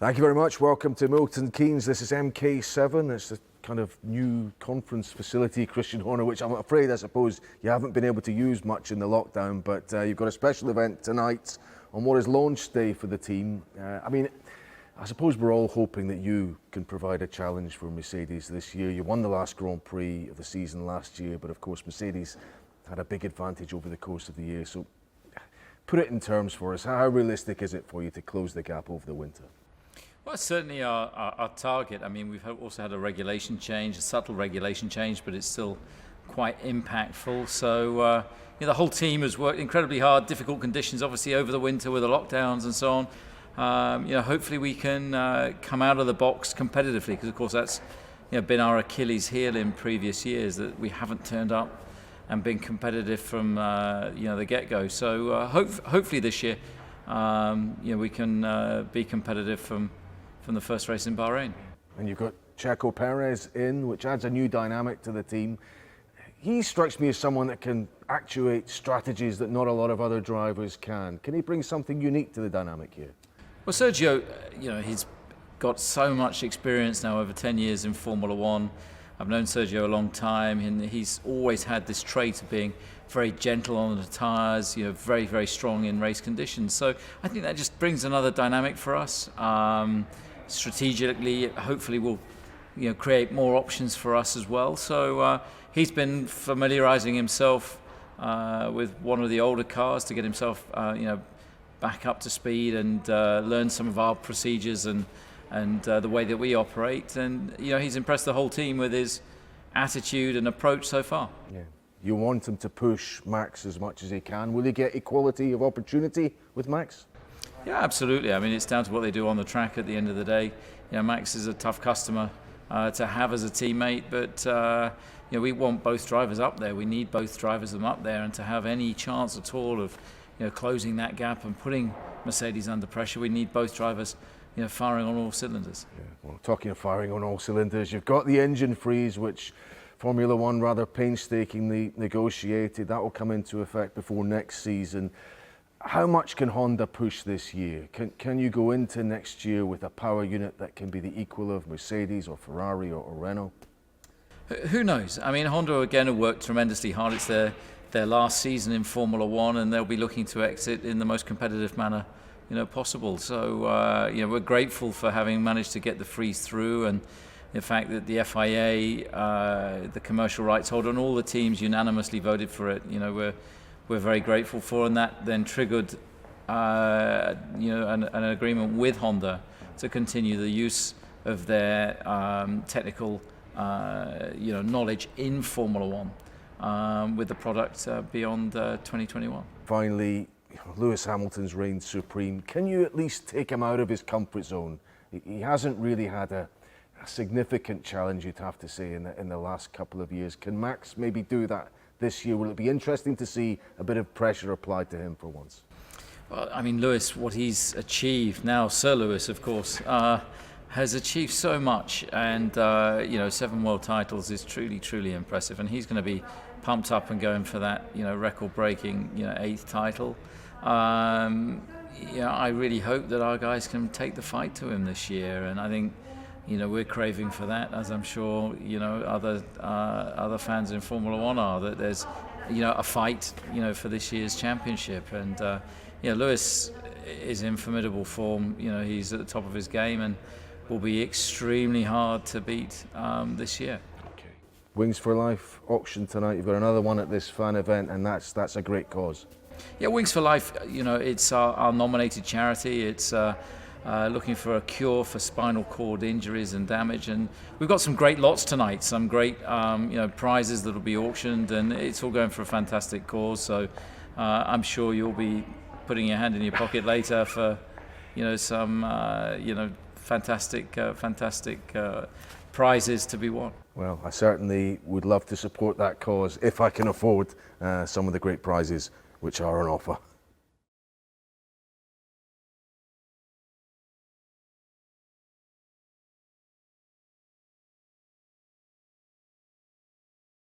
Thank you very much. Welcome to Milton Keynes. This is MK7. It's the kind of new conference facility, Christian Horner, which I'm afraid, I suppose, you haven't been able to use much in the lockdown, but you've got a special event tonight on what is launch day for the team. I suppose we're all hoping that you can provide a challenge for Mercedes this year. You won the last Grand Prix of the season last year, but of course Mercedes had a big advantage over the course of the year. So put it in terms for us. How realistic is it for you to close the gap over the winter? Well, it's certainly our target. I mean, we've also had a regulation change, a subtle regulation change, but it's still quite impactful. So the whole team has worked incredibly hard, difficult conditions, obviously, over the winter with the lockdowns and so on. Hopefully we can come out of the box competitively, because, of course, that's been our Achilles heel in previous years, that we haven't turned up and been competitive from the get-go. So hopefully this year, we can be competitive from the first race in Bahrain. And you've got Sergio Perez in, which adds a new dynamic to the team. He strikes me as someone that can actuate strategies that not a lot of other drivers can. Can he bring something unique to the dynamic here? Well, Sergio, he's got so much experience now, over 10 years in Formula One. I've known Sergio a long time, and he's always had this trait of being very gentle on the tyres, very, very strong in race conditions. So I think that just brings another dynamic for us. Strategically, hopefully will create more options for us as well. So he's been familiarising himself with one of the older cars to get himself back up to speed and learn some of our procedures and the way that we operate. And he's impressed the whole team with his attitude and approach so far. Yeah. You want him to push Max as much as he can. Will he get equality of opportunity with Max? Yeah, absolutely. I mean, it's down to what they do on the track at the end of the day. Max is a tough customer to have as a teammate, but we want both drivers up there. We need both drivers them up there, and to have any chance at all of closing that gap and putting Mercedes under pressure, we need both drivers firing on all cylinders. Yeah. Well, talking of firing on all cylinders, you've got the engine freeze, which Formula One rather painstakingly negotiated. That will come into effect before next season. How much can Honda push this year? Can you go into next year with a power unit that can be the equal of Mercedes or Ferrari or Renault? Who knows? I mean, Honda again have worked tremendously hard. It's their last season in Formula One, and they'll be looking to exit in the most competitive manner possible. So we're grateful for having managed to get the freeze through, and the fact that the FIA, the commercial rights holder, and all the teams unanimously voted for it. We're very grateful for, and that then triggered an agreement with Honda to continue the use of their technical knowledge in Formula One with the product beyond 2021. Finally, Lewis Hamilton's reigned supreme. Can you at least take him out of his comfort zone? He hasn't really had a significant challenge, you'd have to say, in the last couple of years. Can Max maybe do that this year? Will it be interesting to see a bit of pressure applied to him for once? Well, I mean, Lewis, what he's achieved now, Sir Lewis, of course, has achieved so much, and 7 world titles is truly, truly impressive, and he's going to be pumped up and going for that, record-breaking, 8th title. I really hope that our guys can take the fight to him this year, and I think we're craving for that, as I'm sure other fans in Formula One are. That there's a fight for this year's championship, and Lewis is in formidable form. He's at the top of his game and will be extremely hard to beat this year. Okay. Wings for Life auction tonight. You've got another one at this fan event, and that's a great cause. Yeah, Wings for Life. It's our nominated charity. It's looking for a cure for spinal cord injuries and damage, and we've got some great lots tonight, some great prizes that will be auctioned, and it's all going for a fantastic cause. So I'm sure you'll be putting your hand in your pocket later for some fantastic prizes to be won. Well, I certainly would love to support that cause if I can afford some of the great prizes which are on offer.